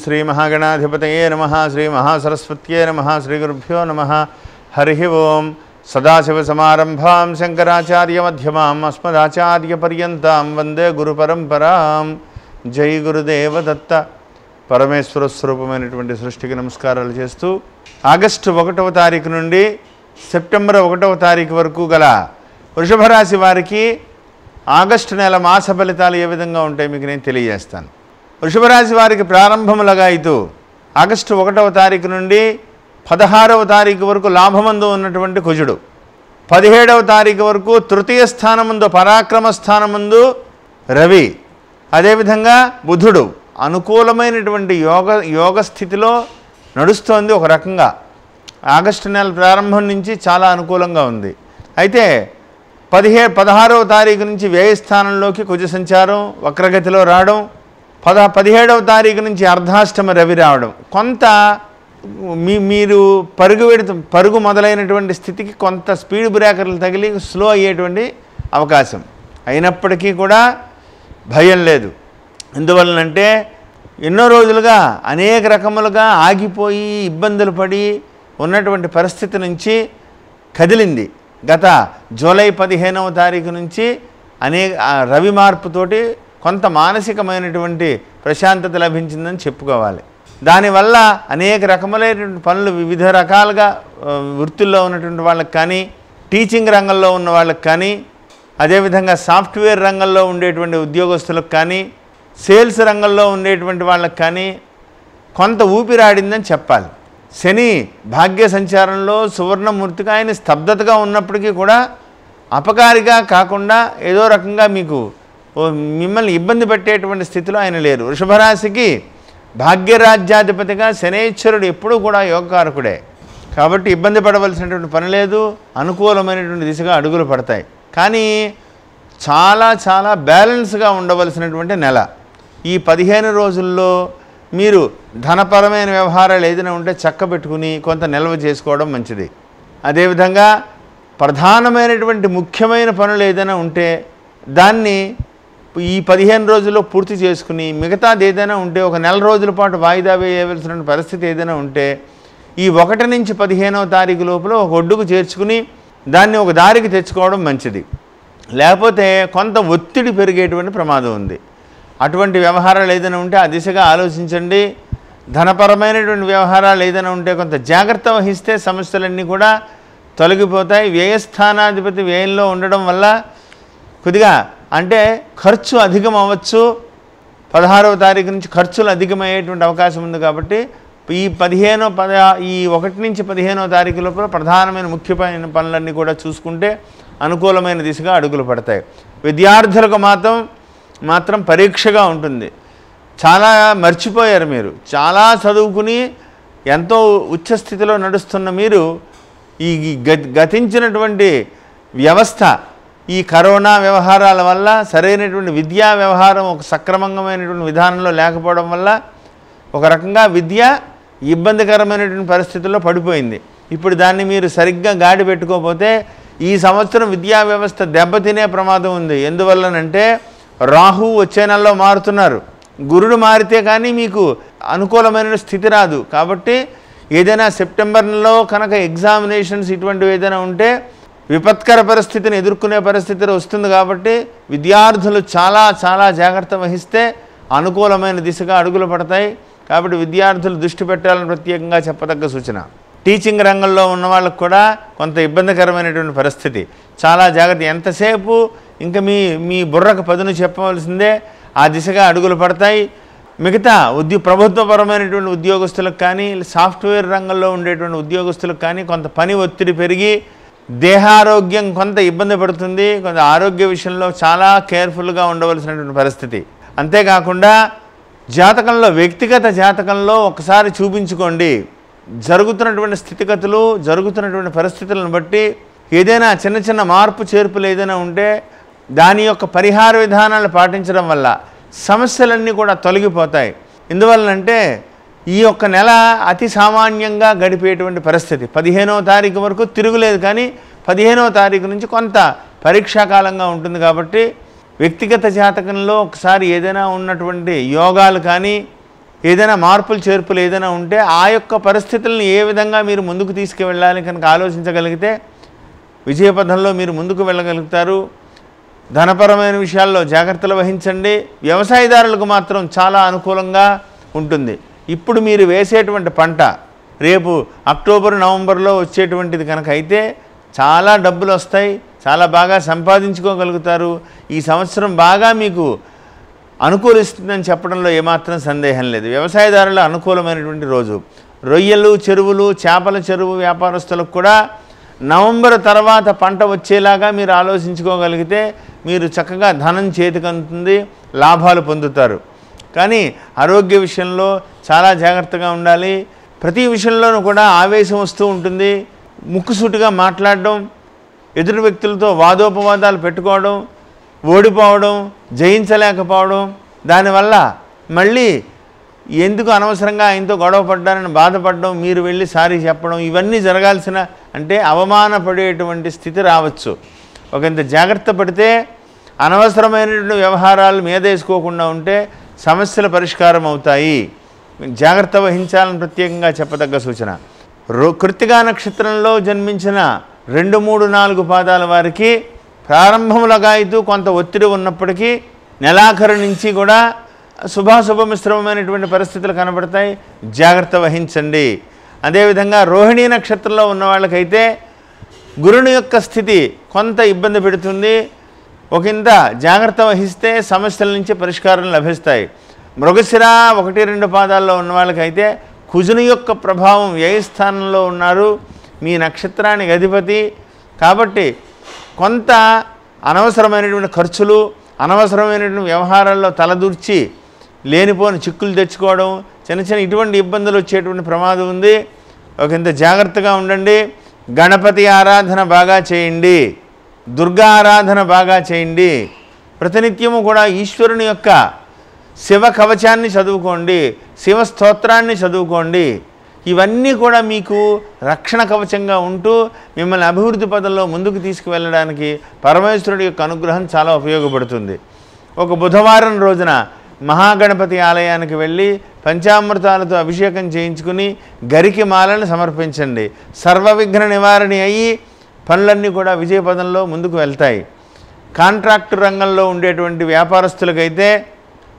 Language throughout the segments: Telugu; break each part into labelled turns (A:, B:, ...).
A: శ్రీ మహాగణాధిపతయే నమః శ్రీ మహాసరస్వత్యే నమః శ్రీ గురుభ్యో నమః హరి ఓం సదాశివసమారంభాం శంకరాచార్యమధ్యమాం అస్మదాచార్యపర్యంతాం వందే గురుపరంపరాం. జై గురుదేవ దత్త. పరమేశ్వర స్వరూపమైనటువంటి సృష్టికి నమస్కారాలు చేస్తూ ఆగస్టు 1వ తారీఖు నుండి సెప్టెంబర్ 1వ తారీఖు వరకు గల వృషభ రాశి వారికి ఆగస్టు నెల మాస ఫలితాలు ఏ విధంగా ఉంటాయి మీకు నేను తెలియజేస్తాను. వృషభ రాశి వారికి ప్రారంభములుగా అయితే ఆగస్టు 1వ తారీఖు నుండి 16వ తారీఖు వరకు లాభమందు ఉన్నటువంటి కుజుడు, 17వ తారీఖు వరకు తృతీయ స్థానమందు పరాక్రమ స్థానమందు రవి, అదేవిధంగా బుధుడు అనుకూలమైనటువంటి యోగ స్థితిలో నడుస్తోంది. ఒక రకంగా ఆగస్టు నెల ప్రారంభం నుంచి చాలా అనుకూలంగా ఉంది. అయితే 16వ తారీఖు నుంచి వ్యయ స్థానంలోకి కుజ సంచారం వక్రగతిలో రావడం, 17వ తారీఖు నుంచి అర్ధాష్టమ రవి రావడం, కొంత మీరు పరుగు మొదలైనటువంటి స్థితికి కొంత స్పీడ్ బ్రేకర్లు తగిలి స్లో అయ్యేటువంటి అవకాశం. అయినప్పటికీ కూడా భయం లేదు. ఎందువలనంటే ఎన్నో రోజులుగా అనేక రకములుగా ఆగిపోయి ఇబ్బందులు పడి ఉన్నటువంటి పరిస్థితి నుంచి కదిలింది. గత జూలై 15వ తారీఖు నుంచి రవి మార్పుతోటి కొంత మానసికమైనటువంటి ప్రశాంతత లభించిందని చెప్పుకోవాలి. దానివల్ల అనేక రకములైనటువంటి పనులు వివిధ రకాలుగా వృత్తుల్లో ఉన్నటువంటి వాళ్ళకి కానీ, టీచింగ్ రంగంలో ఉన్న వాళ్ళకి కానీ, అదేవిధంగా సాఫ్ట్వేర్ రంగంలో ఉండేటువంటి ఉద్యోగస్తులకు కానీ, సేల్స్ రంగంలో ఉండేటువంటి వాళ్ళకి కానీ కొంత ఊపిరాడిందని చెప్పాలి. శని భాగ్య సంచారంలో సువర్ణమూర్తిగా ఆయన స్తబ్దతగా ఉన్నప్పటికీ కూడా అపకారిగా కాకుండా ఏదో రకంగా మిమ్మల్ని ఇబ్బంది పెట్టేటువంటి స్థితిలో ఆయన లేరు. వృషభరాశికి భాగ్యరాజ్యాధిపతిగా శనేశ్వరుడు ఎప్పుడూ కూడా యోగకారకుడే కాబట్టి ఇబ్బంది పడవలసినటువంటి పని లేదు. అనుకూలమైనటువంటి దిశగా అడుగులు పడతాయి. కానీ చాలా చాలా బ్యాలెన్స్గా ఉండవలసినటువంటి నెల. ఈ 15 రోజుల్లో మీరు ధనపరమైన వ్యవహారాలు ఏదైనా ఉంటే చక్కబెట్టుకుని కొంత నిల్వ చేసుకోవడం మంచిది. అదేవిధంగా ప్రధానమైనటువంటి ముఖ్యమైన పనులు ఏదైనా ఉంటే దాన్ని ఈ 15 రోజుల్లో పూర్తి చేసుకుని మిగతాది ఏదైనా ఉంటే ఒక నెల రోజుల పాటు వాయిదా వేయవలసిన పరిస్థితి ఏదైనా ఉంటే ఈ 1 నుంచి 15వ తారీఖు లోపల ఒక ఒడ్డుకు చేర్చుకుని దాన్ని ఒక దారికి తెచ్చుకోవడం మంచిది. లేకపోతే కొంత ఒత్తిడి పెరిగేటువంటి ప్రమాదం ఉంది. అటువంటి వ్యవహారాలు ఏదైనా ఉంటే ఆ దిశగా ఆలోచించండి. ధనపరమైనటువంటి వ్యవహారాలు ఏదైనా ఉంటే కొంత జాగ్రత్త వహిస్తే సమస్యలన్నీ కూడా తొలగిపోతాయి. వ్యయస్థానాధిపతి వ్యయంలో ఉండడం వల్ల కొద్దిగా అంటే ఖర్చు అధికం అవ్వచ్చు. 16వ తారీఖు నుంచి ఖర్చులు అధికమయ్యేటువంటి అవకాశం ఉంది. కాబట్టి ఈ 1 నుంచి 15వ తారీఖు లోపల ప్రధానమైన ముఖ్యమైన పనులన్నీ కూడా చూసుకుంటే అనుకూలమైన దిశగా అడుగులు పడతాయి. విద్యార్థులకు మాత్రం పరీక్షగా ఉంటుంది. చాలా మర్చిపోయారు. మీరు చాలా చదువుకుని ఎంతో ఉచ్చస్థితిలో నడుస్తున్న మీరు ఈ గతించినటువంటి వ్యవస్థ ఈ కరోనా వ్యవహారాల వల్ల సరైనటువంటి విద్యా వ్యవహారం ఒక సక్రమంగామైనటువంటి విధానంలో లేకపోవడం వల్ల ఒక రకంగా విద్య ఇబ్బందికరమైనటువంటి పరిస్థితుల్లో పడిపోయింది. ఇప్పుడు దాన్ని మీరు సరిగ్గా గాడి పెట్టుకోకపోతే ఈ సంవత్సరం విద్యా వ్యవస్థ దెబ్బతినే ప్రమాదం ఉంది. ఎందువల్లనంటే రాహు వచ్చే నెలలో మారుతున్నారు. గురుడు మారితే కానీ మీకు అనుకూలమైన స్థితి రాదు. కాబట్టి ఏదైనా సెప్టెంబర్లో కనుక ఎగ్జామినేషన్స్ ఇటువంటివి ఏదైనా ఉంటే విపత్కర పరిస్థితిని ఎదుర్కొనే పరిస్థితి వస్తుంది. కాబట్టి విద్యార్థులు చాలా చాలా జాగ్రత్త వహిస్తే అనుకూలమైన దిశగా అడుగులు పడతాయి. కాబట్టి విద్యార్థులు దృష్టి పెట్టాలని ప్రత్యేకంగా చెప్పదగ్గ సూచన. టీచింగ్ రంగంలో ఉన్న వాళ్ళకు కూడా కొంత ఇబ్బందికరమైనటువంటి పరిస్థితి. చాలా జాగ్రత్త. ఎంతసేపు ఇంకా మీ బుర్రకు పదును చెప్పవలసిందే. ఆ దిశగా అడుగులు పడతాయి. మిగతా ప్రభుత్వపరమైనటువంటి ఉద్యోగస్తులకు కానీ, సాఫ్ట్వేర్ రంగంలో ఉండేటువంటి ఉద్యోగస్తులకు కానీ కొంత పని ఒత్తిడి పెరిగి దేహారోగ్యం కొంత ఇబ్బంది పడుతుంది. కొంత ఆరోగ్య విషయంలో చాలా కేర్ఫుల్గా ఉండవలసినటువంటి పరిస్థితి. అంతేకాకుండా జాతకంలో వ్యక్తిగత జాతకంలో ఒకసారి చూపించుకోండి. జరుగుతున్నటువంటి స్థితిగతులు, జరుగుతున్నటువంటి పరిస్థితులను బట్టి ఏదైనా చిన్న చిన్న మార్పు చేర్పులు ఏదైనా ఉంటే దాని యొక్క పరిహార విధానాలు పాటించడం వల్ల సమస్యలన్నీ కూడా తొలగిపోతాయి. ఎందువల్లంటే ఈ యొక్క నెల అతి సామాన్యంగా గడిపేటువంటి పరిస్థితి. 15వ తారీఖు వరకు తిరుగులేదు. కానీ 15వ తారీఖు నుంచి కొంత పరీక్షాకాలంగా ఉంటుంది. కాబట్టి వ్యక్తిగత జాతకంలో ఒకసారి ఏదైనా ఉన్నటువంటి యోగాలు కానీ ఏదైనా మార్పులు చేర్పులు ఏదైనా ఉంటే ఆ యొక్క పరిస్థితులను ఏ విధంగా మీరు ముందుకు తీసుకువెళ్ళాలి కనుక ఆలోచించగలిగితే విజయపథంలో మీరు ముందుకు వెళ్ళగలుగుతారు. ధనపరమైన విషయాల్లో జాగ్రత్తలు వహించండి. వ్యవసాయదారులకు మాత్రం చాలా అనుకూలంగా ఉంటుంది. ఇప్పుడు మీరు వేసేటువంటి పంట రేపు అక్టోబర్ నవంబర్లో వచ్చేటువంటిది కనుక అయితే చాలా డబ్బులు వస్తాయి, చాలా బాగా సంపాదించుకోగలుగుతారు. ఈ సంవత్సరం బాగా మీకు అనుకూలిస్తుందని చెప్పడంలో ఏమాత్రం సందేహం లేదు. వ్యవసాయదారుల అనుకూలమైనటువంటి రోజు. రొయ్యలు చెరువులు చేపల చెరువు వ్యాపారస్తులకు కూడా నవంబర్ తర్వాత పంట వచ్చేలాగా మీరు ఆలోచించుకోగలిగితే మీరు చక్కగా ధనం చేతికందుతుంది, లాభాలు పొందుతారు. కానీ ఆరోగ్య విషయంలో చాలా జాగ్రత్తగా ఉండాలి. ప్రతి విషయంలోనూ కూడా ఆవేశం వస్తూ ఉంటుంది. ముక్కుసూటిగా మాట్లాడడం, ఎదుటి వ్యక్తులతో వాదోపవాదాలు పెట్టుకోవడం, ఓడిపోవడం, జయించలేకపోవడం, దానివల్ల మళ్ళీ ఎందుకు అనవసరంగా ఆయనతో గొడవ పడ్డానని బాధపడడం, మీరు వెళ్ళి సారీ చెప్పడం, ఇవన్నీ జరగాల్సిన అంటే అవమానపడేటువంటి స్థితి రావచ్చు. ఒకంత జాగ్రత్త పడితే అనవసరమైనటువంటి వ్యవహారాలు మీదేసుకోకుండా ఉంటే సమస్యల పరిష్కారం అవుతాయి. జాగ్రత్త వహించాలని ప్రత్యేకంగా చెప్పదగ్గ సూచన. కృత్తికా నక్షత్రంలో జన్మించిన 2, 3, 4 పాదాల వారికి ప్రారంభములుగా అయితే కొంత ఒత్తిడి ఉన్నప్పటికీ నెలాఖరు నుంచి కూడా శుభాశుభ మిశ్రమమైనటువంటి పరిస్థితులు కనబడతాయి. జాగ్రత్త వహించండి. అదేవిధంగా రోహిణీ నక్షత్రంలో ఉన్న వాళ్ళకైతే గురుని యొక్క స్థితి కొంత ఇబ్బంది పెడుతుంది. ఒకంత జాగ్రత్త వహిస్తే సమస్యల నుంచి పరిష్కారం లభిస్తాయి. మృగశిర 1, 2 పాదాల్లో ఉన్న వాళ్ళకైతే కుజుని యొక్క ప్రభావం వ్యయస్థానంలో ఉన్నారు, మీ నక్షత్రానికి అధిపతి. కాబట్టి కొంత అనవసరమైనటువంటి ఖర్చులు, అనవసరమైనటువంటి వ్యవహారాల్లో తలదూర్చి లేనిపోని చిక్కులు తెచ్చుకోవడం, చిన్న చిన్న ఇటువంటి ఇబ్బందులు వచ్చేటువంటి ప్రమాదం ఉంది. ఒకంత జాగ్రత్తగా ఉండండి. గణపతి ఆరాధన బాగా చేయండి, దుర్గా ఆరాధన బాగా చేయండి. ప్రతినిత్యము కూడా ఈశ్వరుని యొక్క శివ కవచాన్ని చదువుకోండి, శివ స్తోత్రాన్ని చదువుకోండి. ఇవన్నీ కూడా మీకు రక్షణ కవచంగా ఉంటూ మిమ్మల్ని అభివృద్ధి పదంలో ముందుకు తీసుకువెళ్ళడానికి పరమేశ్వరుడి యొక్క అనుగ్రహం చాలా ఉపయోగపడుతుంది. ఒక బుధవారం రోజున మహాగణపతి ఆలయానికి వెళ్ళి పంచామృతాలతో అభిషేకం చేయించుకుని గరికి మాలను సమర్పించండి. సర్వ విఘ్న నివారణి అయ్యి పనులన్నీ కూడా విజయపదంలో ముందుకు వెళ్తాయి. కాంట్రాక్టు రంగంలో ఉండేటువంటి వ్యాపారస్తులకైతే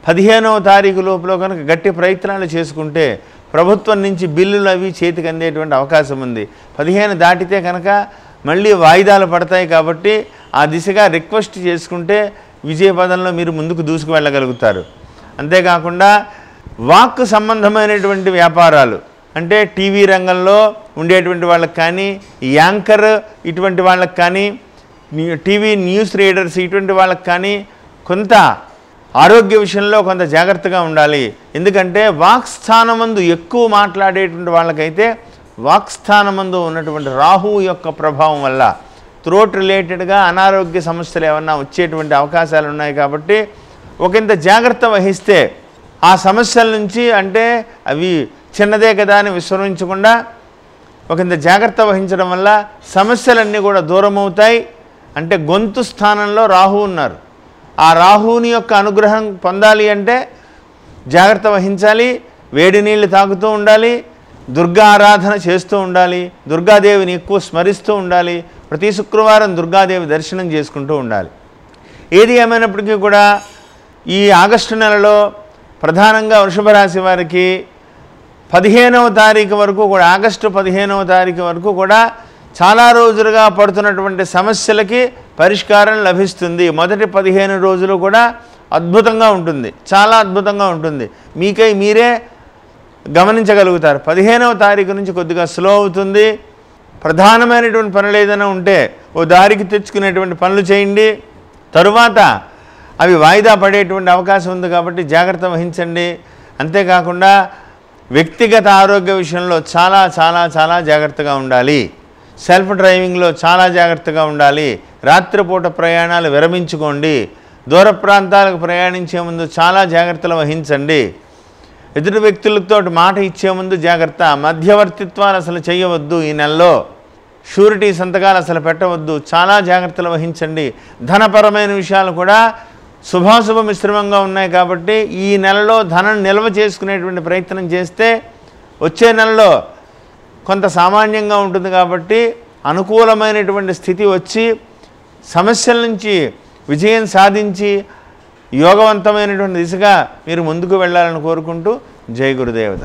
A: 15వ తారీఖు లోపల కనుక గట్టి ప్రయత్నాలు చేసుకుంటే ప్రభుత్వం నుంచి బిల్లులు అవి చేతికి అందేటువంటి అవకాశం ఉంది. 15 దాటితే కనుక మళ్ళీ వాయిదాలు పడతాయి. కాబట్టి ఆ దిశగా రిక్వెస్ట్ చేసుకుంటే విజయపదంలో మీరు ముందుకు దూసుకు వెళ్ళగలుగుతారు. అంతేకాకుండా వాక్ సంబంధమైనటువంటి వ్యాపారాలు అంటే టీవీ రంగంలో ఉండేటువంటి వాళ్ళకి కానీ, యాంకర్ ఇటువంటి వాళ్ళకి కానీ, టీవీ న్యూస్ రీడర్స్ ఇటువంటి వాళ్ళకి కానీ కొంత ఆరోగ్య విషయంలో కొంత జాగ్రత్తగా ఉండాలి. ఎందుకంటే వాక్స్థానమందు ఎక్కువ మాట్లాడేటువంటి వాళ్ళకైతే వాక్స్థానమందు ఉన్నటువంటి రాహువు యొక్క ప్రభావం వల్ల థ్రోట్ రిలేటెడ్గా అనారోగ్య సమస్యలు ఏమన్నా వచ్చేటువంటి అవకాశాలు ఉన్నాయి. కాబట్టి ఒకంత జాగ్రత్త వహిస్తే ఆ సమస్యల నుంచి అంటే అవి చిన్నదే కదా అని విస్మరించకుండా ఒకంత జాగ్రత్త వహించడం వల్ల సమస్యలన్నీ కూడా దూరం అవుతాయి. అంటే గొంతు స్థానంలో రాహు ఉన్నారు. ఆ రాహువుని యొక్క అనుగ్రహం పొందాలి అంటే జాగ్రత్త వహించాలి. వేడి నీళ్ళు తాగుతూ ఉండాలి, దుర్గా ఆరాధన చేస్తూ ఉండాలి, దుర్గాదేవిని ఎక్కువ స్మరిస్తూ ఉండాలి. ప్రతి శుక్రవారం దుర్గాదేవి దర్శనం చేసుకుంటూ ఉండాలి. ఏది ఏమైనప్పటికీ కూడా ఈ ఆగస్టు నెలలో ప్రధానంగా వృషభ రాశి వారికి 15వ తారీఖు వరకు కూడా ఆగస్టు 15వ తారీఖు వరకు కూడా చాలా రోజులుగా పడుతున్నటువంటి సమస్యలకి పరిష్కారం లభిస్తుంది. మొదటి 15 రోజులు కూడా అద్భుతంగా ఉంటుంది, చాలా అద్భుతంగా ఉంటుంది. మీకై మీరే గమనించగలుగుతారు. 15వ తారీఖు నుంచి కొద్దిగా స్లో అవుతుంది. ప్రధానమైనటువంటి పనులు ఏదైనా ఉంటే ఓ దారికి తెచ్చుకునేటువంటి పనులు చేయండి. తరువాత అవి వాయిదా పడేటువంటి అవకాశం ఉంది. కాబట్టి జాగ్రత్త వహించండి. అంతేకాకుండా వ్యక్తిగత ఆరోగ్య విషయంలో చాలా చాలా చాలా జాగ్రత్తగా ఉండాలి. సెల్ఫ్ డ్రైవింగ్లో చాలా జాగ్రత్తగా ఉండాలి. రాత్రిపూట ప్రయాణాలు విరమించుకోండి. దూర ప్రాంతాలకు ప్రయాణించే ముందు చాలా జాగ్రత్తలు వహించండి. ఎదుటి వ్యక్తులతో మాట ఇచ్చే ముందు జాగ్రత్త. మధ్యవర్తిత్వాలు అసలు చేయవద్దు. ఈ నెలలో షూరిటీ సంతకాలు అసలు పెట్టవద్దు. చాలా జాగ్రత్తలు వహించండి. ధనపరమైన విషయాలు కూడా శుభాశుభ మిశ్రమంగా ఉన్నాయి కాబట్టి ఈ నెలలో ధనం నిల్వ చేసుకునేటువంటి ప్రయత్నం చేస్తే వచ్చే నెలలో కొంత సామాన్యంగా ఉంటుంది కాబట్టి అనుకూలమైనటువంటి స్థితి వచ్చి సమస్యల నుంచి విజయం సాధించి యోగవంతమైనటువంటి దిశగా మీరు ముందుకు వెళ్ళాలని కోరుకుంటూ జై గురుదేవత.